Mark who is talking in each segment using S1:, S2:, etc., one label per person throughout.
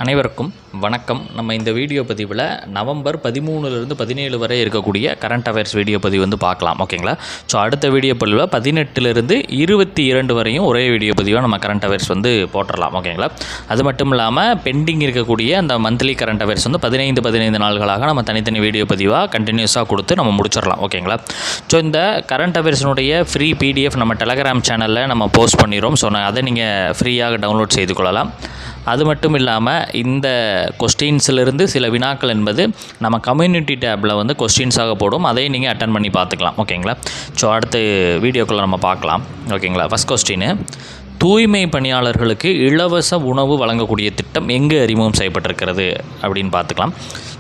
S1: அனைவருக்கும் வணக்கம். நம்ம இந்த வீடியோ பதிவில் நவம்பர் 13லிருந்து 17 வரை இருக்கக்கூடிய கரண்ட் அஃபேர்ஸ் வீடியோ பதிவு வந்து பார்க்கலாம். ஓகேங்களா? ஸோ அடுத்த வீடியோ பதிவில் 18லிருந்து 22 வரையும் ஒரே வீடியோ பதிவாக நம்ம கரண்ட் அஃபேர்ஸ் வந்து போட்டுடலாம். ஓகேங்களா? அது மட்டும் இல்லாமல் பெண்டிங் இருக்கக்கூடிய அந்த மந்த்லி கரண்ட் அஃபேர்ஸ் வந்து 15 நாள்களாக நம்ம தனித்தனி வீடியோ பதிவாக கண்டினியூஸாக கொடுத்து நம்ம முடிச்சிடலாம். ஓகேங்களா? ஸோ இந்த கரண்ட் அஃபேர்ஸினுடைய ஃப்ரீ பிடிஎஃப் நம்ம டெலகிராம் சேனலில் நம்ம போஸ்ட் பண்ணிடுறோம். ஸோ அதை நீங்கள் ஃப்ரீயாக டவுன்லோட் செய்து கொள்ளலாம். அது மட்டும் இல்லாமல் இந்த கொஸ்டின்ஸிலிருந்து சில வினாக்கள் என்பது நம்ம கம்யூனிட்டி டேப்பில் வந்து கொஸ்டின்ஸாக போடும். அதையும் நீங்கள் அட்டன் பண்ணி பார்த்துக்கலாம். ஓகேங்களா? ஸோ அடுத்த வீடியோக்குள்ளே நம்ம பார்க்கலாம். ஓகேங்களா? ஃபஸ்ட் கொஸ்டின், தூய்மை பணியாளர்களுக்கு இலவச உணவு வழங்கக்கூடிய திட்டம் எங்கு அறிமுகம் செய்யப்பட்டிருக்கிறது அப்படின்னு பார்த்துக்கலாம்.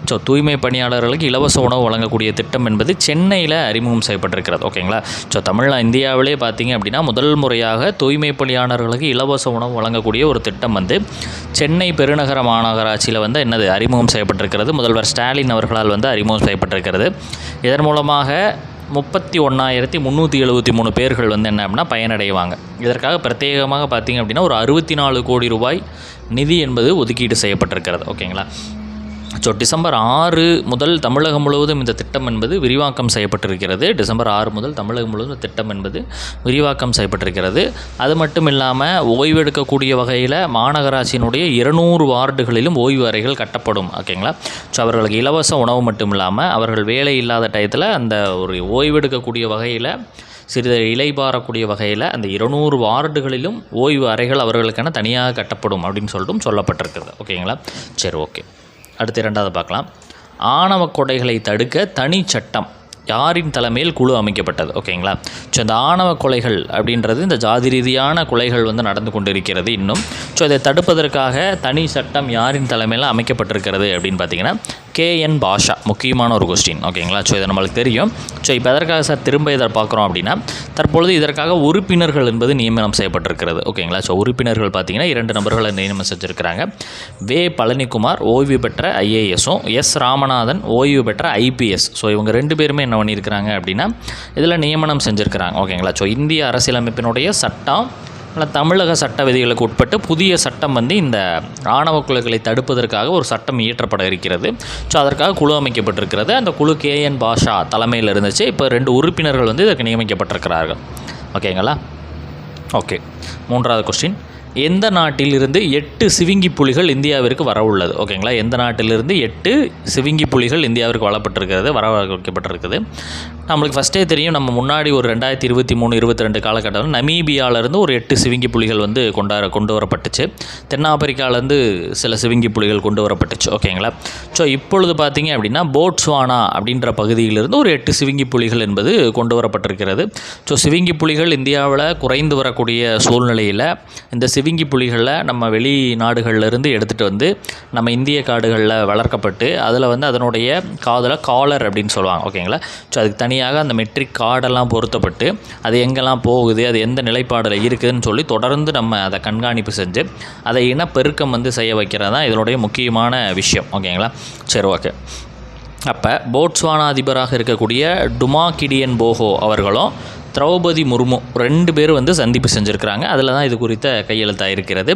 S1: ஸோ தூய்மை பணியாளர்களுக்கு இலவச உணவு வழங்கக்கூடிய திட்டம் என்பது சென்னையில் அறிமுகம் செய்யப்பட்டிருக்கிறது. ஓகேங்களா? ஸோ இந்தியாவிலே பார்த்திங்க அப்படின்னா முதல் முறையாக தூய்மை பணியாளர்களுக்கு இலவச உணவு வழங்கக்கூடிய ஒரு திட்டம் வந்து சென்னை பெருநகர மாநகராட்சியில் வந்து அறிமுகம் செய்யப்பட்டிருக்கிறது. முதல்வர் ஸ்டாலின் அவர்களால் வந்து அறிமுகம் செய்யப்பட்டிருக்கிறது. இதன் மூலமாக 31,373 பேர்கள் வந்து என்ன அப்படின்னா பயனடைவாங்க. இதற்காக பிரத்யேகமாக பார்த்திங்க அப்படின்னா ஒரு 64 கோடி ரூபாய் நிதி என்பது ஒதுக்கீடு செய்யப்பட்டிருக்கிறது. ஓகேங்களா? ஸோ டிசம்பர் 6 முதல் தமிழகம் முழுவதும் இந்த திட்டம் என்பது விரிவாக்கம் செய்யப்பட்டிருக்கிறது. டிசம்பர் 6 முதல் தமிழகம் முழுவதும் திட்டம் என்பது விரிவாக்கம் செய்யப்பட்டிருக்கிறது. அது மட்டும் இல்லாமல் ஓய்வெடுக்கக்கூடிய வகையில் மாநகராட்சியினுடைய 200 வார்டுகளிலும் ஓய்வு அறைகள் கட்டப்படும். ஓகேங்களா? ஸோ அவர்களுக்கு இலவச உணவு மட்டும் இல்லாமல் அவர்கள் வேலை இல்லாத டயத்தில் அந்த ஒரு ஓய்வெடுக்கக்கூடிய வகையில் சிறிது இலைபாரக்கூடிய வகையில் அந்த 200 வார்டுகளிலும் ஓய்வு அறைகள் அவர்களுக்கான தனியாக கட்டப்படும் அப்படின்னு சொல்லிட்டும் சொல்லப்பட்டிருக்கிறது. ஓகேங்களா? சரி, ஓகே. அடுத்து இரண்டாவது பார்க்கலாம். ஆணவ கொலைகளை தடுக்க தனி சட்டம் யாரின் தலைமையில் குழு அமைக்கப்பட்டது? ஓகேங்களா? ஸோ இந்த ஆணவ கொலைகள் அப்படின்றது இந்த ஜாதி ரீதியான கொலைகள் வந்து நடந்து கொண்டு இருக்கிறது இன்னும். ஸோ இதை தடுப்பதற்காக தனி சட்டம் யாரின் தலைமையில் அமைக்கப்பட்டிருக்கிறது அப்படின்னு பார்த்தீங்கன்னா KN பாஷா. முக்கியமான ஒரு கொஸ்டின். ஓகேங்களா? ஸோ இதை நம்மளுக்கு தெரியும். ஸோ இப்போ எதற்காக சார் திரும்ப இதை பார்க்குறோம் அப்படின்னா தற்பொழுது இதற்காக உறுப்பினர்கள் என்பது நியமனம் செய்யப்பட்டிருக்கிறது. ஓகேங்களா? ஸோ உறுப்பினர்கள் பார்த்திங்கன்னா 2 நபர்களை நியமனம் செஞ்சுருக்கிறாங்க. வே பழனிக்குமார் ஓய்வு பெற்ற IASம், S ராமநாதன் ஓய்வு பெற்ற IPS. ஸோ இவங்க 2 பேருமே என்ன பண்ணியிருக்கிறாங்க அப்படின்னா இதில் நியமனம் செஞ்சுருக்கிறாங்க. ஓகேங்களா? ஸோ இந்திய அரசியலமைப்பினுடைய சட்டம் தமிழக சட்ட விதிகளுக்கு உட்பட்டு புதிய சட்டம் வந்து இந்த ஆணவ கொலைகளை தடுப்பதற்காக ஒரு சட்டம் இயற்றப்பட இருக்கிறது. ஸோ அதற்காக குழு அமைக்கப்பட்டிருக்கிறது. அந்த குழு KN பாஷா தலைமையில் இருந்துச்சு. இப்போ 2 உறுப்பினர்கள் வந்து இதற்கு நியமிக்கப்பட்டிருக்கிறார்கள். ஓகேங்களா? ஓகே. மூன்றாவது கொஸ்டின், எந்த நாட்டிலிருந்து 8 சிவிங்கி புலிகள் இந்தியாவிற்கு வர உள்ளது? ஓகேங்களா? எந்த நாட்டிலிருந்து 8 சிவிங்கி புலிகள் இந்தியாவிற்கு வர வைக்கப்பட்டிருக்குது? நம்மளுக்கு ஃபஸ்ட்டே தெரியும், நம்ம முன்னாடி ஒரு 2023-22 காலகட்டத்தில் நமீபியாவிலேருந்து ஒரு 8 சிவிங்கி புலிகள் வந்து கொண்டு வரப்பட்டுச்சு. தென்னாப்பிரிக்காவிலேருந்து சில சிவிங்கி புலிகள் கொண்டு வரப்பட்டுச்சு. ஓகேங்களா? ஸோ இப்பொழுது பார்த்திங்க அப்படின்னா போட்ஸ்வானா அப்படின்ற பகுதியிலிருந்து ஒரு 8 சிவிங்கி புலிகள் என்பது கொண்டு வரப்பட்டிருக்கிறது. ஸோ சிவிங்கி புலிகள் இந்தியாவில் குறைந்து வரக்கூடிய சூழ்நிலையில் இந்த சிவிங்கி புலிகளில் நம்ம வெளிநாடுகளிலிருந்து எடுத்துகிட்டு வந்து நம்ம இந்திய காடுகளில் வளர்க்கப்பட்டு அதில் வந்து அதனுடைய காலர் அப்படின்னு சொல்லுவாங்க. ஓகேங்களா? ஸோ அதுக்கு தனியாக அந்த மெட்ரிக் கார்டெல்லாம் பொருத்தப்பட்டு அது எங்கெல்லாம் போகுது, அது எந்த நிலைப்பாடில் இருக்குதுன்னு சொல்லி தொடர்ந்து நம்ம அதை கண்காணிப்பு செஞ்சு அதை இனப்பெருக்கம் வந்து செய்ய வைக்கிறது தான் இதனுடைய முக்கியமான விஷயம். ஓகேங்களா? சரி, ஓகே. அப்போ போட்ஸ்வானா அதிபராக இருக்கக்கூடிய டுமாகிடியன் போகோ அவர்களும் திரௌபதி முர்மு 2 பேர் வந்து சந்திப்பு செஞ்சுருக்கிறாங்க. அதில் தான் இது குறித்த கையெழுத்தாக இருக்கிறது.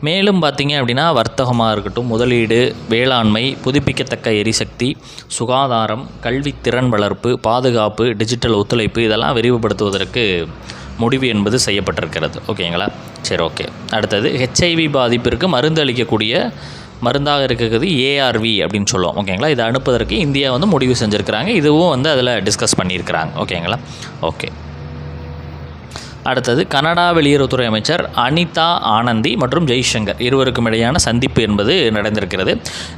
S1: மேலும் பார்த்திங்க அப்படின்னா வர்த்தகமாக இருக்கட்டும், முதலீடு, வேளாண்மை, புதுப்பிக்கத்தக்க எரிசக்தி, சுகாதாரம், கல்வி திறன் வளர்ப்பு, பாதுகாப்பு, டிஜிட்டல் ஒத்துழைப்பு இதெல்லாம் விரிவுபடுத்துவதற்கு முடிவு என்பது செய்யப்பட்டிருக்கிறது. ஓகேங்களா? சரி, ஓகே. அடுத்தது HIV பாதிப்பிற்கு மருந்து அளிக்கக்கூடிய மருந்தாக இருக்கிறது ARV அப்படின்னு சொல்லுவோம். ஓகேங்களா? இதை அனுப்புவதற்கு இந்தியா வந்து முடிவு செஞ்சுருக்கிறாங்க. இதுவும் வந்து அதில் டிஸ்கஸ் பண்ணியிருக்கிறாங்க. ஓகேங்களா? ஓகே. அடுத்தது, கனடா வெளியுறவுத்துறை அமைச்சர் அனிதா ஆனந்தி மற்றும் ஜெய்சங்கர் இருவருக்கும் இடையான சந்திப்பு என்பது நடந்திருக்கிறது.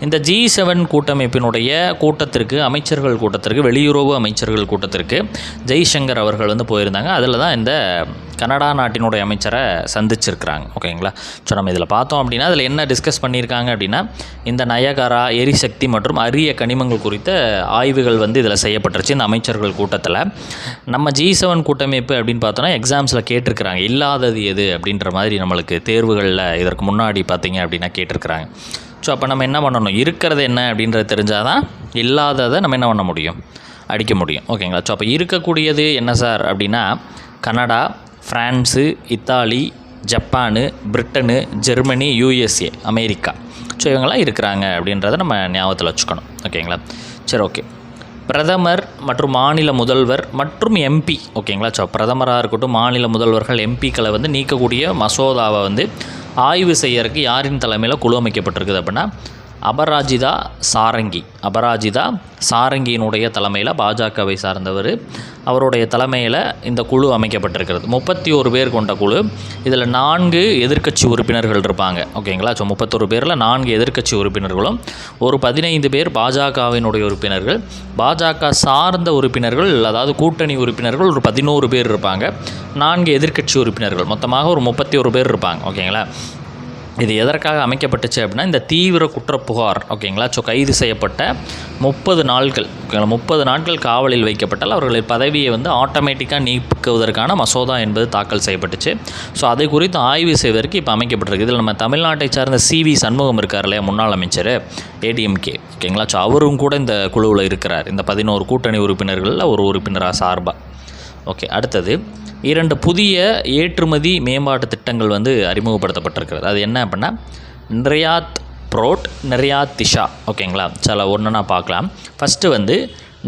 S1: இந்த G7 கூட்டமைப்பினுடைய கூட்டத்திற்கு, அமைச்சர்கள் கூட்டத்திற்கு, வெளியுறவு அமைச்சர்கள் கூட்டத்திற்கு ஜெய்சங்கர் அவர்கள் வந்து போயிருந்தாங்க. அதில் தான் இந்த கனடா நாட்டினுடைய அமைச்சரை சந்திச்சிருக்கிறாங்க. ஓகேங்களா? ஸோ நம்ம இதில் பார்த்தோம் அப்படின்னா அதில் என்ன டிஸ்கஸ் பண்ணியிருக்காங்க அப்படின்னா இந்த நயகரா, எரிசக்தி மற்றும் அரிய கனிமங்கள் குறித்த ஆய்வுகள் வந்து இதில் செய்யப்பட்டுருச்சு இந்த அமைச்சர்கள் கூட்டத்தில். நம்ம G7 கூட்டமைப்பு அப்படின்னு பார்த்தோன்னா எக்ஸாம்ஸில் கேட்டிருக்கிறாங்க, இல்லாதது எது அப்படின்ற மாதிரி நம்மளுக்கு தேர்வுகளில் இதற்கு முன்னாடி பார்த்திங்க அப்படின்னா கேட்டிருக்கிறாங்க. ஸோ அப்போ நம்ம என்ன பண்ணணும், இருக்கிறது என்ன அப்படின்றது தெரிஞ்சால் தான் இல்லாததை நம்ம என்ன பண்ண முடியும், அடிக்க முடியும். ஓகேங்களா? ஸோ அப்போ இருக்கக்கூடியது என்ன சார் அப்படின்னா Canada, France, Italy, Japan, Britain, Germany, USA, America. So இவங்கெல்லாம் இருக்கிறாங்க அப்படின்றத நம்ம ஞாபகத்தில் வச்சுக்கணும். ஓகேங்களா? சரி, ஓகே. பிரதமர் மற்றும் மாநில முதல்வர் மற்றும் எம்பி, ஓகேங்களா? ஸோ பிரதமராக இருக்கட்டும், மாநில முதல்வர்கள், எம்பிக்களை வந்து நீக்கக்கூடிய மசோதாவை வந்து ஆய்வு செய்யறதுக்கு யாரின் தலைமையில் குழு அமைக்கப்பட்டிருக்குது அப்படின்னா அபராஜிதா சாரங்கியினுடைய தலைமையில், பாஜகவை சார்ந்தவர், அவருடைய தலைமையில் இந்த குழு அமைக்கப்பட்டிருக்கிறது. 31 பேர் கொண்ட குழு. இதில் 4 எதிர்க்கட்சி உறுப்பினர்கள் இருப்பாங்க. ஓகேங்களா? ஸோ 31 பேரில் 4 எதிர்க்கட்சி உறுப்பினர்களும் ஒரு 15 பேர் பாஜகவினுடைய உறுப்பினர்கள், பாஜக சார்ந்த உறுப்பினர்கள், அதாவது கூட்டணி உறுப்பினர்கள் ஒரு 11 பேர் இருப்பாங்க, 4 எதிர்க்கட்சி உறுப்பினர்கள், மொத்தமாக ஒரு 31 பேர் இருப்பாங்க. ஓகேங்களா? இது எதற்காக அமைக்கப்பட்டுச்சு அப்படின்னா இந்த தீவிர குற்றப்புகார், ஓகேங்களா? ஸோ கைது செய்யப்பட்ட 30 நாட்கள், ஓகேங்களா, 30 நாட்கள் காவலில் வைக்கப்பட்டால் அவர்களின் பதவியை வந்து ஆட்டோமேட்டிக்காக நீக்குவதற்கான மசோதா என்பது தாக்கல் செய்யப்பட்டுச்சு. ஸோ அதை குறித்து ஆய்வு செய்வதற்கு இப்போ அமைக்கப்பட்டிருக்கு. இதில் நம்ம தமிழ்நாட்டை சார்ந்த CV சண்முகம் இருக்கார் இல்லையா, முன்னாள் அமைச்சர் ADMK, ஓகேங்களா? ஸோ அவரும் கூட இந்த குழுவில் இருக்கிறார், இந்த 11 கூட்டணி உறுப்பினர்களில் ஒரு உறுப்பினராக சார்பாக. ஓகே. அடுத்தது 2 புதிய ஏற்றுமதி மேம்பாட்டு திட்டங்கள் வந்து அறிமுகப்படுத்தப்பட்டிருக்கிறது. அது என்ன அப்படின்னா நிர்யாத் ப்ரோட், நிர்யாத் திஷா, ஓகேங்களா? சில ஒன்றுனா பார்க்கலாம். ஃபஸ்ட்டு வந்து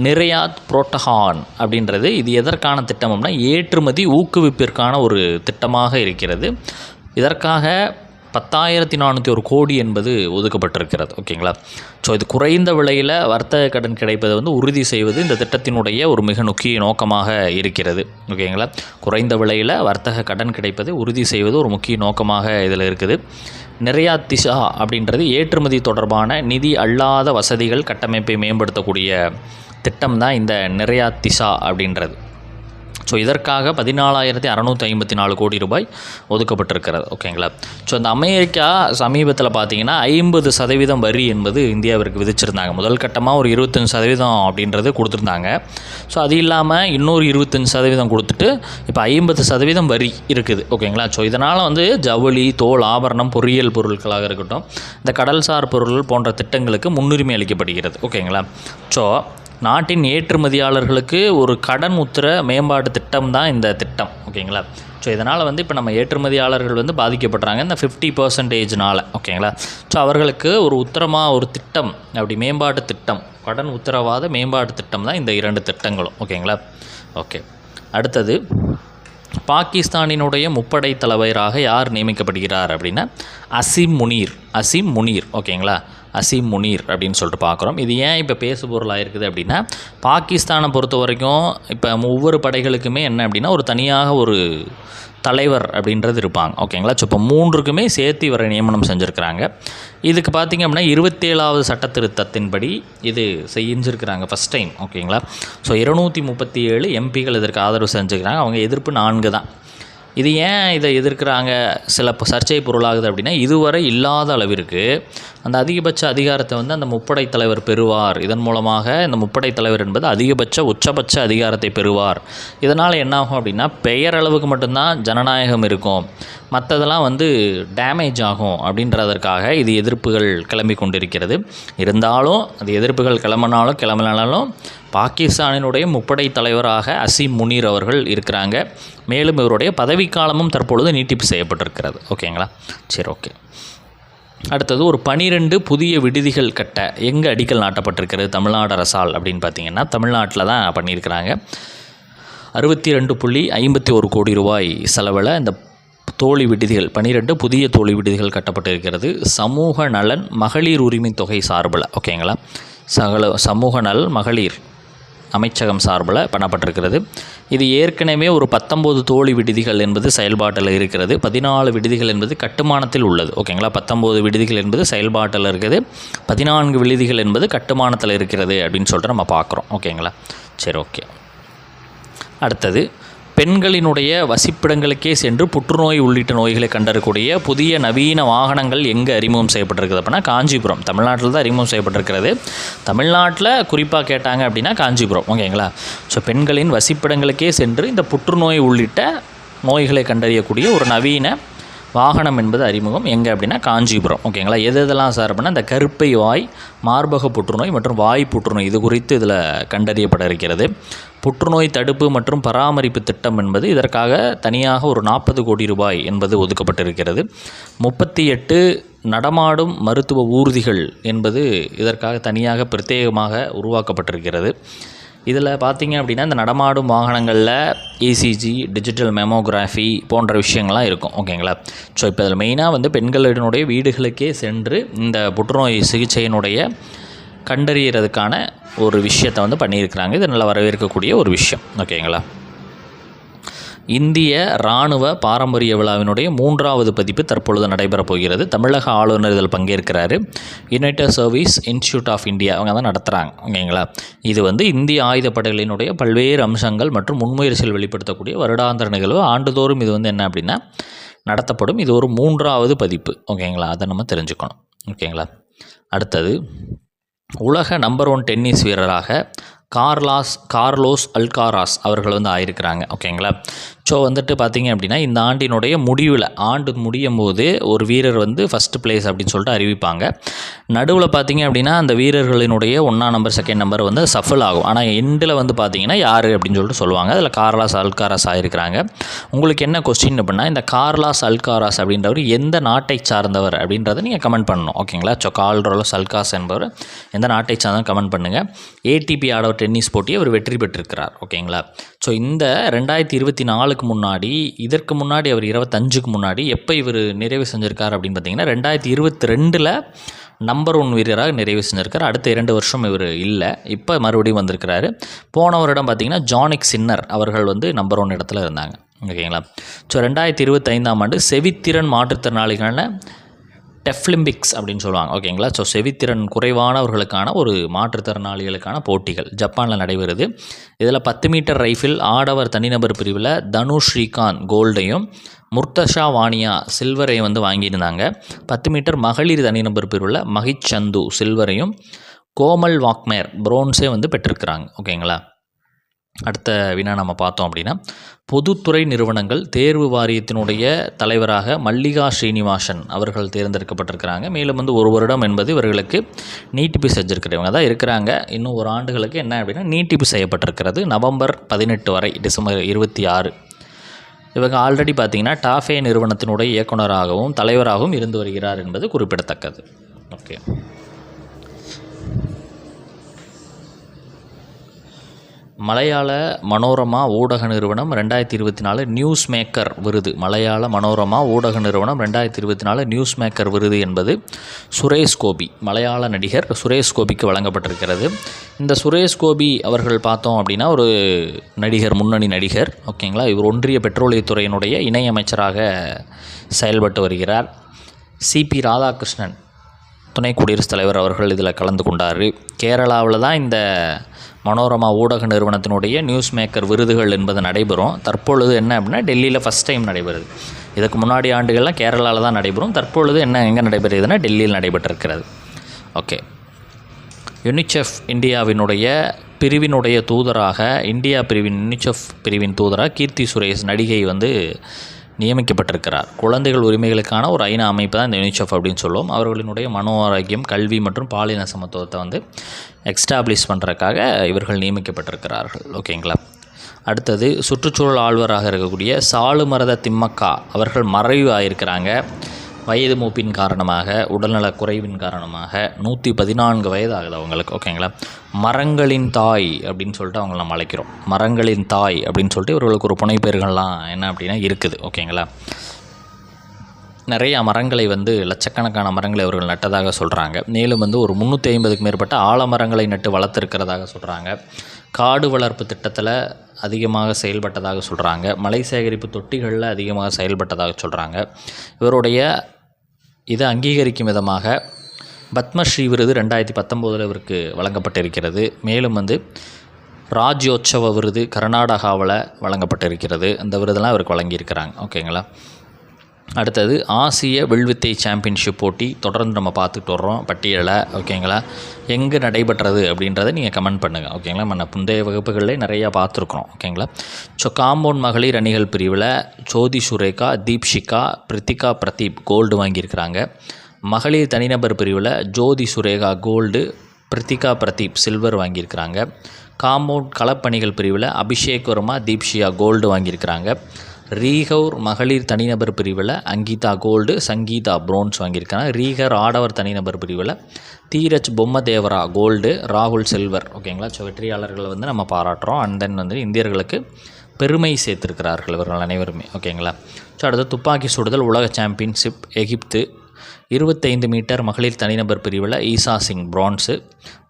S1: நிர்யாத் புரோட்டஹான் அப்படின்றது இது எதற்கான திட்டம் அப்படின்னா ஏற்றுமதி ஊக்குவிப்பிற்கான ஒரு திட்டமாக இருக்கிறது. இதற்காக 10,401 கோடி என்பது ஒதுக்கப்பட்டிருக்கிறது. ஓகேங்களா? ஸோ இது குறைந்த விலையில் வர்த்தக கடன் கிடைப்பதை வந்து உறுதி செய்வது இந்த திட்டத்தினுடைய ஒரு மிக முக்கிய நோக்கமாக இருக்கிறது. ஓகேங்களா? குறைந்த விலையில் வர்த்தக கடன் கிடைப்பதை உறுதி செய்வது ஒரு முக்கிய நோக்கமாக இதில் இருக்குது. நிர்யாத் திஷா அப்படின்றது ஏற்றுமதி தொடர்பான நிதி அல்லாத வசதிகள் கட்டமைப்பை மேம்படுத்தக்கூடிய திட்டம் தான் இந்த நிர்யாத் திஷா அப்படின்றது. ஸோ இதற்காக 14,654 கோடி ரூபாய் ஒதுக்கப்பட்டிருக்கிறது. ஓகேங்களா? ஸோ இந்த அமெரிக்கா சமீபத்தில் பார்த்திங்கன்னா 50% வரி என்பது இந்தியாவிற்கு விதிச்சிருந்தாங்க. முதல் கட்டமாக ஒரு 25% அப்படின்றது கொடுத்துருந்தாங்க. ஸோ அது இல்லாமல் இன்னொரு 25% கொடுத்துட்டு இப்போ 50% வரி இருக்குது. ஓகேங்களா? ஸோ இதனால் வந்து ஜவுளி, தோல், ஆபரணம், பொறியியல் பொருட்களாக இருக்கட்டும், இந்த கடல்சார் பொருட்கள் போன்ற திட்டங்களுக்கு முன்னுரிமை அளிக்கப்படுகிறது. ஓகேங்களா? ஸோ நாட்டின் ஏற்றுமதியாளர்களுக்கு ஒரு கடன் உத்தர மேம்பாட்டு திட்டம் தான் இந்த திட்டம். ஓகேங்களா? ஸோ இதனால் வந்து இப்போ நம்ம ஏற்றுமதியாளர்கள் வந்து பாதிக்கப்படுறாங்க இந்த 50%. ஓகேங்களா? ஸோ அவர்களுக்கு ஒரு உத்தரமாக ஒரு திட்டம், அப்படி மேம்பாட்டு திட்டம், கடன் உத்தரவாத மேம்பாட்டு திட்டம் தான் இந்த 2 திட்டங்களும். ஓகேங்களா? ஓகே. அடுத்தது பாகிஸ்தானினுடைய முப்படை தலைவராக யார் நியமிக்கப்படுகிறார் அப்படின்னா அசீம் முனீர். ஓகேங்களா? அசீம் முனீர் அப்படின்னு சொல்லிட்டு பார்க்குறோம். இது ஏன் இப்போ பேசு பொருளாக இருக்குது அப்படின்னா பாகிஸ்தானை பொறுத்த வரைக்கும் இப்போ ஒவ்வொரு படைகளுக்குமே என்ன அப்படின்னா ஒரு தனியாக ஒரு தலைவர் அப்படின்றது இருப்பாங்க. ஓகேங்களா? ஸோ இப்போ 3க்குமே சேர்த்து இவரை நியமனம் செஞ்சுருக்கிறாங்க. இதுக்கு பார்த்திங்க அப்படின்னா 27வது சட்ட திருத்தத்தின்படி இது செஞ்சுருக்கிறாங்க ஃபஸ்ட் டைம். ஓகேங்களா? ஸோ 237 எம்பிகள் இதற்கு ஆதரவு செஞ்சுருக்கிறாங்க. அவங்க எதிர்ப்பு 4 தான். இது ஏன் இதை எதிர்க்கிறாங்க, சில சர்ச்சை பொருளாகுது அப்படின்னா இதுவரை இல்லாத அளவிற்கு அந்த அதிகபட்ச அதிகாரத்தை வந்து அந்த முப்படை தலைவர் பெறுவார். இதன் மூலமாக இந்த முப்படை தலைவர் என்பது உச்சபட்ச அதிகாரத்தை பெறுவார். இதனால் என்னாகும் அப்படின்னா பெயரளவுக்கு மட்டும்தான் ஜனநாயகம் இருக்கும், மற்றதெல்லாம் வந்து டேமேஜ் ஆகும் அப்படின்றதற்காக இது எதிர்ப்புகள் கிளம்பி கொண்டிருக்கிறது. இருந்தாலும் அது எதிர்ப்புகள் கிளம்பினாலும் பாகிஸ்தானினுடைய முப்படை தலைவராக அசீம் முனீர் அவர்கள் இருக்கிறாங்க. மேலும் இவருடைய பதவிக்காலமும் தற்பொழுது நீட்டிப்பு செய்யப்பட்டிருக்கிறது. ஓகேங்களா? சரி, ஓகே. அடுத்தது ஒரு 12 புதிய விடுதிகள் கட்ட எங்கே அடிக்கல் நாட்டப்பட்டிருக்கிறது தமிழ்நாடு அரசால் அப்படின்னு பார்த்திங்கன்னா தமிழ்நாட்டில் தான் பண்ணியிருக்கிறாங்க. 62.51 கோடி ரூபாய் செலவில் இந்த தோழி விடுதிகள் 12 புதிய தோழி விடுதிகள் கட்டப்பட்டிருக்கிறது. சமூக நலன் மகளிர் உரிமை தொகை சார்பில். ஓகேங்களா? சமூக நலன் மகளிர் அமைச்சகம் சார்பில் பண்ணப்பட்டிருக்கிறது. இது ஏற்கனவே ஒரு 19 தோழி விடுதிகள் என்பது செயல்பாட்டில் இருக்கிறது. 14 விடுதிகள் என்பது கட்டுமானத்தில் உள்ளது. ஓகேங்களா? 19 விடுதிகள் என்பது செயல்பாட்டில் இருக்குது, 14 விடுதிகள் என்பது கட்டுமானத்தில் இருக்கிறது அப்படின்னு சொல்லிட்டு நம்ம பார்க்குறோம். ஓகேங்களா? சரி, ஓகே. அடுத்தது பெண்களினுடைய வசிப்பிடங்களுக்கே சென்று புற்றுநோய் உள்ளிட்ட நோய்களை கண்டறியக்கூடிய புதிய நவீன வாகனங்கள் எங்கே அறிமுகம் செய்யப்பட்டிருக்குது அப்படின்னா காஞ்சிபுரம், தமிழ்நாட்டில் தான் அறிமுகம் செய்யப்பட்டிருக்கிறது. தமிழ்நாட்டில் குறிப்பாக கேட்டாங்க அப்படின்னா காஞ்சிபுரம். ஓகேங்களா? ஸோ பெண்களின் வசிப்பிடங்களுக்கே சென்று இந்த புற்றுநோய் உள்ளிட்ட நோய்களை கண்டறியக்கூடிய ஒரு நவீன வாகனம் என்பது அறிமுகம் எங்கே அப்படின்னா காஞ்சிபுரம். ஓகேங்களா? எதெல்லாம் சார் அப்படின்னா இந்த கருப்பை வாய், மார்பக புற்றுநோய் மற்றும் வாய் புற்றுநோய் இது குறித்து இதில் கண்டறியப்பட இருக்கிறது. புற்றுநோய் தடுப்பு மற்றும் பராமரிப்பு திட்டம் என்பது இதற்காக தனியாக ஒரு 40 கோடி ரூபாய் என்பது ஒதுக்கப்பட்டிருக்கிறது. 38 நடமாடும் மருத்துவ ஊர்திகள் என்பது இதற்காக தனியாக பிரத்யேகமாக உருவாக்கப்பட்டிருக்கிறது. இதில் பார்த்திங்க அப்படின்னா இந்த நடமாடும் வாகனங்களில் ECG, டிஜிட்டல் மெமோகிராஃபி போன்ற விஷயங்கள்லாம் இருக்கும். ஓகேங்களா. ஸோ இப்போ இதில் மெயினாக வந்து பெண்களினுடைய வீடுகளுக்கே சென்று இந்த புற்றுநோய் சிகிச்சையினுடைய கண்டறியறதுக்கான ஒரு விஷயத்தை வந்து பண்ணியிருக்கிறாங்க. இது நல்லா வரவேற்கக்கூடிய ஒரு விஷயம். ஓகேங்களா. இந்திய இராணுவ பாரம்பரிய விழாவினுடைய 3வது பதிப்பு தற்பொழுது நடைபெறப் போகிறது. தமிழக ஆளுநர் இதில் பங்கேற்கிறாரு. United service institute of India அவங்க தான் நடத்துகிறாங்க. ஓகேங்களா. இது வந்து இந்திய ஆயுதப்படைகளினுடைய பல்வேறு அம்சங்கள் மற்றும் முன்முயற்சிகள் வெளிப்படுத்தக்கூடிய வருடாந்திர நிகழ்வு. ஆண்டுதோறும் இது வந்து என்ன அப்படின்னா நடத்தப்படும். இது ஒரு 3வது பதிப்பு. ஓகேங்களா. அதை நம்ம தெரிஞ்சுக்கணும். ஓகேங்களா. அடுத்தது உலக நம்பர் 1 டென்னிஸ் வீரராக கார்லோஸ் அல்காராஸ் அவர்கள் வந்து ஆயிருக்கிறாங்க. ஓகேங்களா. ஸோ வந்துட்டு பார்த்திங்க அப்படின்னா இந்த ஆண்டினுடைய முடிவில் ஆண்டு முடியும் போது ஒரு வீரர் வந்து ஃபஸ்ட்டு ப்ளேஸ் அப்படின்னு சொல்லிட்டு அறிவிப்பாங்க. நடுவில் பார்த்திங்க அப்படின்னா அந்த வீரர்களினுடைய 1ஆம் நம்பர் 2nd நம்பர் வந்து சஃபல் ஆகும். ஆனால் எண்டில் வந்து பார்த்திங்கன்னா யார் அப்படின்னு சொல்லிட்டு சொல்லுவாங்க. அதில் கார்லோஸ் அல்காராஸ் ஆயிருக்கிறாங்க. உங்களுக்கு என்ன கொஸ்டின் அப்படின்னா இந்த கார்லோஸ் அல்காராஸ் அப்படின்றவர் எந்த நாட்டை சார்ந்தவர் அப்படின்றத நீங்கள் கமெண்ட் பண்ணணும். ஓகேங்களா. ஸோ கார்லோஸ் அல்காராஸ் என்பவர் எந்த நாட்டை சார்ந்தவர் கமெண்ட் பண்ணுங்கள். ATP ஆடவர் டென்னிஸ் போட்டியை அவர் வெற்றி பெற்றிருக்கிறார். ஓகேங்களா. ஸோ இந்த 2024 முன்னாடி இதற்கு முன்னாடி அவர் 25க்கு முன்னாடி எப்போ இவர் நிறைவு செஞ்சிருக்கார் அப்படின்னு பார்த்தீங்கன்னா 2022 நம்பர் 1 வீரராக நிறைவு செஞ்சிருக்கார். அடுத்த 2 வருஷம் இவர் இல்லை. இப்போ மறுபடியும் வந்திருக்கிறாரு. போன வருடம் பார்த்திங்கன்னா ஜானிக் சின்னர் அவர்கள் வந்து நம்பர் 1 இடத்துல இருந்தாங்க. ஓகேங்களா. ஸோ 2025ஆம் ஆண்டு செவித்திறன் மாற்றுத்திறனாளிகளான டெஃப்லிம்பிக்ஸ் அப்படின்னு சொல்லுவாங்க. ஓகேங்களா. ஸோ செவித்திறன் குறைவானவர்களுக்கான ஒரு மாற்றுத்திறனாளிகளுக்கான போட்டிகள் ஜப்பானில் நடைபெறுது. இதில் 10 மீட்டர் ரைஃபிள் ஆடவர் தனிநபர் பிரிவில் தனுஷ் ஸ்ரீகாந்த் கோல்டையும் முர்தஷா வானியா சில்வரையும் வந்து வாங்கியிருந்தாங்க. 10 மீட்டர் மகளிர் தனிநபர் பிரிவில் மஹித் சந்து சில்வரையும் கோமல் வாக்மேர் புரோன்ஸே வந்து பெற்றிருக்கிறாங்க. ஓகேங்களா. அடுத்த வினா நம்ம பார்த்தோம் அப்படின்னா பொதுத்துறை நிறுவனங்கள் தேர்வு வாரியத்தினுடைய தலைவராக மல்லிகா ஸ்ரீனிவாசன் அவர்கள் தேர்ந்தெடுக்கப்பட்டிருக்கிறாங்க. மேலும் வந்து 1 வருடம் என்பது இவர்களுக்கு நீட்டிப்பு செஞ்சுருக்கிறவங்க தான் இருக்கிறாங்க. இன்னும் 1 ஆண்டுகளுக்கு என்ன அப்படின்னா நீட்டிப்பு செய்யப்பட்டிருக்கிறது. நவம்பர் 18 வரை டிசம்பர் 26. இவங்க ஆல்ரெடி பார்த்திங்கன்னா டாஃபே நிறுவனத்தினுடைய இயக்குநராகவும் தலைவராகவும் இருந்து வருகிறார் என்பது குறிப்பிடத்தக்கது. ஓகே. மலையாள மனோரமா ஊடக நிறுவனம் 2024 நியூஸ் மேக்கர் விருது. மலையாள மனோரமா ஊடக நிறுவனம் 2024 நியூஸ் மேக்கர் விருது என்பது சுரேஷ் கோபி மலையாள நடிகர் சுரேஷ் கோபிக்கு வழங்கப்பட்டிருக்கிறது. இந்த சுரேஷ் கோபி அவர்கள் பார்த்தோம் அப்படின்னா ஒரு நடிகர், முன்னணி நடிகர். ஓகேங்களா. இவர் ஒன்றிய பெட்ரோலியத்துறையினுடைய இணையமைச்சராக செயல்பட்டு வருகிறார். CP ராதாகிருஷ்ணன் துணை குடியரசுத் தலைவர் அவர்கள் இதில் கலந்து கொண்டார். கேரளாவில் தான் இந்த மனோரமா ஊடக நிறுவனத்தினுடைய நியூஸ் மேக்கர் விருதுகள் என்பது நடைபெறும். தற்பொழுது என்ன அப்படின்னா டெல்லியில் ஃபஸ்ட் டைம் நடைபெறுது. இதுக்கு முன்னாடி ஆண்டுகள்லாம் கேரளாவில் தான் நடைபெறும். தற்பொழுது என்ன எங்கே நடைபெறுதுன்னா டெல்லியில் நடைபெற்றிருக்கிறது. ஓகே. யுனிசெஃப் இந்தியாவினுடைய பிரிவினுடைய தூதராக இந்தியா பிரிவின் யுனிசெஃப் பிரிவின் தூதராக கீர்த்தி சுரேஷ் நடிகை வந்து நியமிக்கப்பட்டிருக்கிறார். குழந்தைகள் உரிமைகளுக்கான ஒரு ஐநா அமைப்பு தான் இந்த யுனிசெஃப் அப்படின்னு சொல்லுவோம். அவர்களினுடைய மனோ ஆரோக்கியம், கல்வி மற்றும் பாலின சமத்துவத்தை வந்து எக்ஸ்டாப்ளிஷ் பண்ணுறதுக்காக இவர்கள் நியமிக்கப்பட்டிருக்கிறார்கள். ஓகேங்களா. அடுத்தது சுற்றுச்சூழல் ஆழ்வராக இருக்கக்கூடிய சாலுமரத திம்மக்கா அவர்கள் மறைவு ஆகியிருக்கிறாங்க. வயது மூப்பின் காரணமாக, உடல்நலக் குறைவின் காரணமாக 114 வயது ஆகுது அவங்களுக்கு. ஓகேங்களா. மரங்களின் தாய் அப்படின்னு சொல்லிட்டு அவங்கள நம்ம அழைக்கிறோம். மரங்களின் தாய் அப்படின்னு சொல்லிட்டு இவர்களுக்கு ஒரு புனைப்பெயர்கள்லாம் என்ன அப்படின்னா இருக்குது. ஓகேங்களா. நிறையா மரங்களை வந்து லட்சக்கணக்கான மரங்களை அவர்கள் நட்டதாக சொல்கிறாங்க. மேலும் வந்து ஒரு 350க்கு மேற்பட்ட ஆலமரங்களை நட்டு வளர்த்துருக்கிறதாக சொல்கிறாங்க. காடு வளர்ப்பு திட்டத்தில் அதிகமாக செயல்பட்டதாக சொல்கிறாங்க. மலை சேகரிப்பு தொட்டிகளில் அதிகமாக செயல்பட்டதாக சொல்கிறாங்க. இவருடைய இதை அங்கீகரிக்கும் விதமாக பத்மஸ்ரீ விருது 2019 இவருக்கு வழங்கப்பட்டிருக்கிறது. மேலும் வந்து ராஜ்யோத்சவ விருது கர்நாடகாவில் வழங்கப்பட்டிருக்கிறது. அந்த விருதெல்லாம் இவருக்கு வழங்கியிருக்கிறாங்க. ஓகேங்களா. அடுத்தது ஆசிய வில்வித்தை சாம்பியன்ஷிப் போட்டி தொடர்ந்து நம்ம பார்த்துட்டு வர்றோம் பட்டியலை. ஓகேங்களா. எங்கே நடைபெற்றது அப்படின்றத நீங்கள் கமெண்ட் பண்ணுங்கள். ஓகேங்களா. நம்ம முந்தைய வகுப்புகளில் நிறையா பார்த்துருக்குறோம். ஓகேங்களா. ஸோ காம்பவுண்ட் மகளிர் அணிகள் பிரிவில் ஜோதி சுரேகா, தீப்ஷிகா, பிரித்திகா பிரதீப் கோல்டு வாங்கியிருக்கிறாங்க. மகளிர் தனிநபர் பிரிவில் ஜோதி சுரேகா கோல்டு, பிரித்திகா பிரதீப் சில்வர் வாங்கியிருக்கிறாங்க. காம்பவுண்ட் களப்பணிகள் பிரிவில் அபிஷேக் வர்மா, தீப்ஷியா கோல்டு வாங்கியிருக்கிறாங்க. ரீகர் மகளிர் தனிநபர் பிரிவில் அங்கிதா கோல்டு, சங்கீதா பிரோன்ஸ் வாங்கியிருக்காங்க. ரீகர் ஆடவர் தனிநபர் பிரிவில் தீரஜ் பொம்மதேவரா கோல்டு, ராகுல் சில்வர். ஓகேங்களா. ஸோ வெற்றியாளர்களை வந்து நம்ம பாராட்டுறோம். அண்ட் தென் வந்து இந்தியர்களுக்கு பெருமை சேர்த்திருக்கிறார்கள் இவர்கள் அனைவருமே. ஓகேங்களா. ஸோ அடுத்து துப்பாக்கி சுடுதல் உலக சாம்பியன்ஷிப் எகிப்து 25 மீட்டர் மகளிர் தனிநபர் பிரிவில் ஈசா சிங் பிரான்ஸு.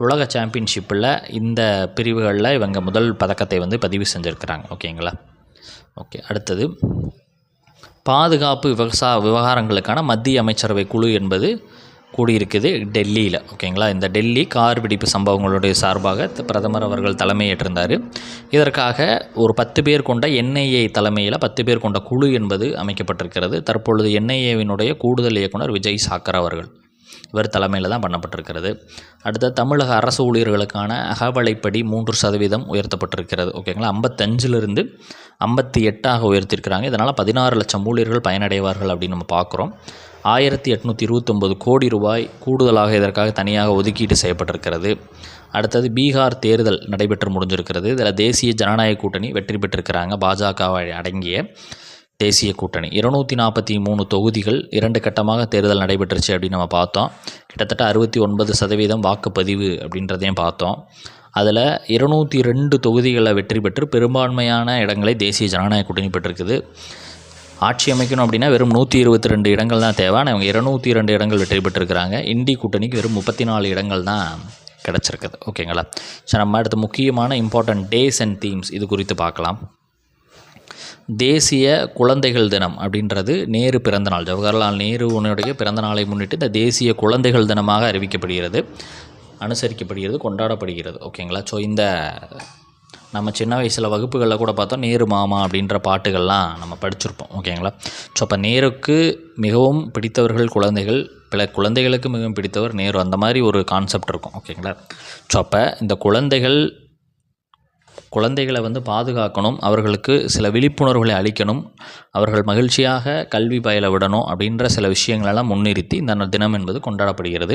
S1: உலக சாம்பியன்ஷிப்பில் இந்த பிரிவுகளில் இவங்க முதல் பதக்கத்தை வந்து பதிவு செஞ்சுருக்கிறாங்க. ஓகேங்களா. ஓகே. அடுத்தது பாதுகாப்பு விவகாரங்களுக்கான மத்திய அமைச்சரவை குழு என்பது கூடியிருக்குது டெல்லியில். ஓகேங்களா. இந்த டெல்லி கார் வெடிப்பு சம்பவங்களுடைய சார்பாக பிரதமர் அவர்கள் தலைமையேற்றிருந்தார். இதற்காக ஒரு 10 பேர் கொண்ட NIA தலைமையில் 10 பேர் கொண்ட குழு என்பது அமைக்கப்பட்டிருக்கிறது. தற்பொழுது NIAவினுடைய கூடுதல் இயக்குனர் விஜய் சாக்கர் அவர்கள் இவர் தலைமையில் தான் பண்ணப்பட்டிருக்கிறது. அடுத்த தமிழக அரசு ஊழியர்களுக்கான அகவலைப்படி 3% உயர்த்தப்பட்டிருக்கிறது. ஓகேங்களா. 55லிருந்து 58ஆக உயர்த்தியிருக்கிறாங்க. இதனால் 16 லட்சம் ஊழியர்கள் பயனடைவார்கள் அப்படின்னு நம்ம பார்க்குறோம். 1829 கோடி ரூபாய் கூடுதலாக இதற்காக தனியாக ஒதுக்கீடு செய்யப்பட்டிருக்கிறது. அடுத்தது பீகார் தேர்தல் நடைபெற்று முடிஞ்சிருக்கிறது. இதில் தேசிய ஜனநாயக கூட்டணி வெற்றி பெற்றிருக்கிறாங்க. பாஜகவை அடங்கிய தேசிய கூட்டணி 243 தொகுதிகள் 2 கட்டமாக தேர்தல் நடைபெற்றுச்சு அப்படின்னு நம்ம பார்த்தோம். கிட்டத்தட்ட 69% வாக்குப்பதிவு அப்படின்றதையும் பார்த்தோம். அதில் 202 தொகுதிகளில் வெற்றி பெற்று பெரும்பான்மையான இடங்களை தேசிய ஜனநாயக கூட்டணி பெற்றிருக்குது. ஆட்சி அமைக்கணும் அப்படின்னா வெறும் 122 இடங்கள் தான் தேவை. ஆனால் இவங்க 202 இடங்கள் வெற்றி பெற்றிருக்கிறாங்க. இண்டி கூட்டணிக்கு வெறும் 34 இடங்கள் தான் கிடச்சிருக்குது. ஓகேங்களா. ஸோ நம்ம அடுத்த முக்கியமான இம்பார்ட்டன்ட் டேஸ் அண்ட் தீம்ஸ் இது குறித்து பார்க்கலாம். தேசிய குழந்தைகள் தினம் அப்படின்றது நேரு பிறந்தநாள், ஜவஹர்லால் நேருனுடைய பிறந்தநாளை முன்னிட்டு இந்த தேசிய குழந்தைகள் தினமாக அறிவிக்கப்படுகிறது, அனுசரிக்கப்படுகிறது, கொண்டாடப்படுகிறது. ஓகேங்களா. ஸோ இந்த நம்ம சின்ன வயசில் வகுப்புகளில் கூட பார்த்தோம் நேரு மாமா அப்படின்ற பாட்டுகள்லாம் நம்ம படிச்சிருப்போம். ஓகேங்களா. ஸோ அப்போ நேருக்கு மிகவும் பிடித்தவர்கள் குழந்தைகள், பல குழந்தைகளுக்கு மிகவும் பிடித்தவர் நேரு, அந்த மாதிரி ஒரு கான்செப்ட் இருக்கும். ஓகேங்களா. ஸோ அப்போ இந்த குழந்தைகளை வந்து பாதுகாக்கணும், அவர்களுக்கு சில விழிப்புணர்வுகளை அளிக்கணும், அவர்கள் மகிழ்ச்சியாக கல்வி பயில விடணும் அப்படின்ற சில விஷயங்களெல்லாம் முன்னிறுத்தி இந்த தினம் என்பது கொண்டாடப்படுகிறது.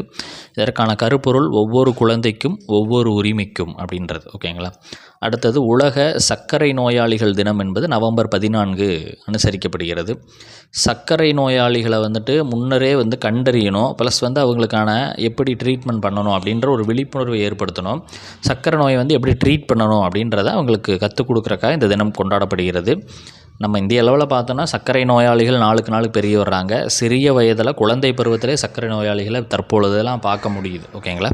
S1: இதற்கான கருப்பொருள் ஒவ்வொரு குழந்தைக்கும் ஒவ்வொரு உரிமைக்கும் அப்படின்றது. ஓகேங்களா. அடுத்தது உலக சர்க்கரை நோயாளிகள் தினம் என்பது நவம்பர் 14 அனுசரிக்கப்படுகிறது. சர்க்கரை நோயாளிகளை வந்துட்டு முன்னரே வந்து கண்டறியணும், ப்ளஸ் வந்து அவங்களுக்கான எப்படி ட்ரீட்மெண்ட் பண்ணணும் அப்படின்ற ஒரு விழிப்புணர்வை ஏற்படுத்தணும், சர்க்கரை நோயை வந்து எப்படி ட்ரீட் பண்ணணும் அப்படின்றத அவங்களுக்கு கற்றுக் கொடுக்குறக்காக இந்த தினம் கொண்டாடப்படுகிறது. நம்ம இந்திய அளவில் பார்த்தோன்னா சர்க்கரை நோயாளிகள் நாளுக்கு நாள் பெரிய வர்றாங்க. சிறிய வயதில் குழந்தை பருவத்திலே சர்க்கரை நோயாளிகளை தற்பொழுதெல்லாம் பார்க்க முடியுது. ஓகேங்களா.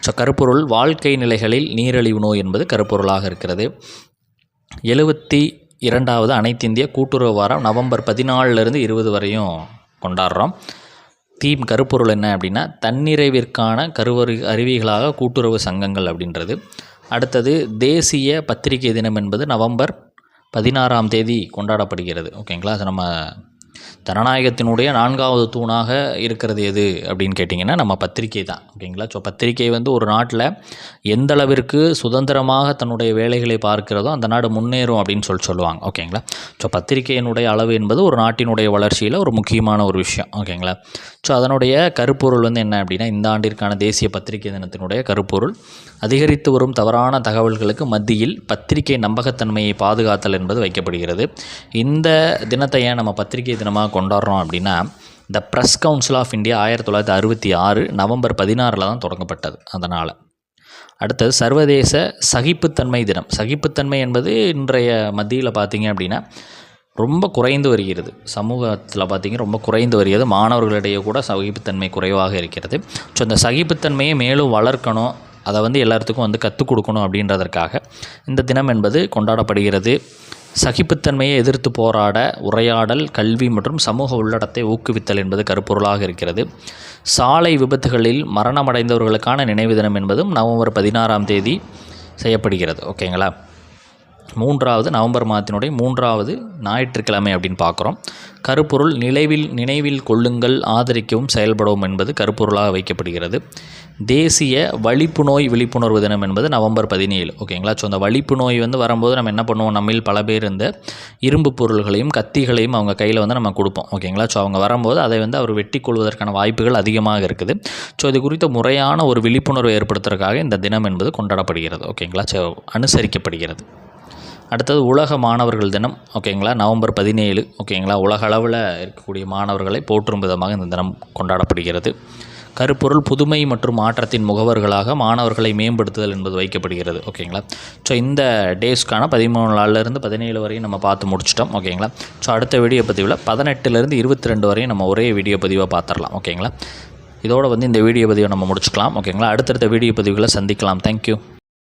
S1: ஸோ கருப்பொருள் வாழ்க்கை நிலைகளில் நீரிழிவு நோய் என்பது கருப்பொருளாக இருக்கிறது. 72வது அனைத்து இந்திய கூட்டுறவு வாரம் நவம்பர் 14லிருந்து 20 வரையும் கொண்டாடுறோம். தீம் கருப்பொருள் என்ன அப்படின்னா தன்னிறைவிற்கான அருவிகளாக கூட்டுறவு சங்கங்கள் அப்படின்றது. அடுத்தது தேசிய பத்திரிகை தினம் என்பது நவம்பர் 16ஆம் தேதி கொண்டாடப்படுகிறது. ஓகேங்களா. அது நம்ம ஜனநாயகத்தினுடைய 4வது தூணாக இருக்கிறது எது அப்படின்னு கேட்டிங்கன்னா நம்ம பத்திரிகை தான். ஓகேங்களா. ஸோ பத்திரிகை வந்து ஒரு நாட்டில் எந்த அளவிற்கு சுதந்திரமாக தன்னுடைய வேலைகளை பார்க்கிறதோ அந்த நாடு முன்னேறும் அப்படின்னு சொல்லுவாங்க. ஓகேங்களா. ஸோ பத்திரிகையினுடைய அளவு என்பது ஒரு நாட்டினுடைய வளர்ச்சியில் ஒரு முக்கியமான ஒரு விஷயம். ஓகேங்களா. ஸோ அதனுடைய கருப்பொருள் வந்து என்ன அப்படின்னா இந்த ஆண்டிற்கான தேசிய பத்திரிகை தினத்தினுடைய கருப்பொருள் அதிகரித்து வரும் தவறான தகவல்களுக்கு மத்தியில் பத்திரிகை நம்பகத்தன்மையை பாதுகாத்தல் என்பது வைக்கப்படுகிறது. இந்த தினத்தை ஏன் நம்ம பத்திரிகை தினமாக கொண்டாடுறோம் அப்படின்னா the press council of India 1966 November 16 தான் தொடங்கப்பட்டது. அதனால் அடுத்தது சர்வதேச சகிப்புத்தன்மை தினம். சகிப்புத்தன்மை என்பது இன்றைய மத்தியில் பார்த்திங்க அப்படின்னா ரொம்ப குறைந்து வருகிறது. சமூகத்தில் பார்த்திங்க ரொம்ப குறைந்து வருகிறது. மாணவர்களிடையே கூட சகிப்புத்தன்மை குறைவாக இருக்கிறது. ஸோ இந்த சகிப்புத்தன்மையை மேலும் வளர்க்கணும், அதை வந்து எல்லாத்துக்கும் வந்து கற்றுக் கொடுக்கணும் அப்படின்றதற்காக இந்த தினம் என்பது கொண்டாடப்படுகிறது. சகிப்புத்தன்மையை எதிர்த்து போராட உரையாடல், கல்வி மற்றும் சமூக உள்ளடத்தை ஊக்குவித்தல் என்பது கருப்பொருளாக இருக்கிறது. சாலை விபத்துகளில் மரணமடைந்தவர்களுக்கான நினைவு தினம் என்பதும் நவம்பர் 16ஆம் தேதி செய்யப்படுகிறது. ஓகேங்களா. நவம்பர் மாதத்தினுடைய 3வது ஞாயிற்றுக்கிழமை அப்படின்னு பார்க்குறோம். கருப்பொருள் நினைவில் கொள்ளுங்கள், ஆதரிக்கவும் செயல்படவும் என்பது கருப்பொருளாக வைக்கப்படுகிறது. தேசிய வலிப்பு நோய் விழிப்புணர்வு தினம் என்பது நவம்பர் 17. ஓகேங்களா. ஸோ அந்த வலிப்பு நோய் வந்து வரும்போது நம்ம என்ன பண்ணுவோம், நம்மில் பல பேர் இந்த இரும்பு பொருள்களையும் கத்திகளையும் அவங்க கையில் வந்து நம்ம கொடுப்போம். ஓகேங்களா. ஸோ அவங்க வரும்போது அதை வந்து அவர் வெட்டி கொள்வதற்கான வாய்ப்புகள் அதிகமாக இருக்குது. ஸோ இது குறித்த முறையான ஒரு விழிப்புணர்வு ஏற்படுத்துறதுக்காக இந்த தினம் என்பது கொண்டாடப்படுகிறது. ஓகேங்களா. ஸோ அனுசரிக்கப்படுகிறது. அடுத்தது உலக மாணவர்கள் தினம் ஓகேங்களா, நவம்பர் 17 ஓகேங்களா. உலக அளவில் இருக்கக்கூடிய மாணவர்களை போற்றும் விதமாக இந்த தினம் கொண்டாடப்படுகிறது. கருப்பொருள் புதுமை மற்றும் மாற்றத்தின் முகவர்களாக மாணவர்களை மேம்படுத்துதல் என்பது வைக்கப்படுகிறது ஓகேங்களா. ஸோ இந்த டேஸ்க்கான 13 நாள்லேருந்து 17 வரையும் நம்ம பார்த்து முடிச்சிட்டோம் ஓகேங்களா. ஸோ அடுத்த வீடியோ பதிவில் 18லேருந்து 22 வரையும் நம்ம ஒரே வீடியோ பதிவாக பார்த்துடலாம் ஓகேங்களா. இதோடு இந்த வீடியோ பதிவை நம்ம முடிச்சுக்கலாம் ஓகேங்களா. அடுத்தடுத்த வீடியோ பதிவுகளை சந்திக்கலாம். தேங்க்யூ.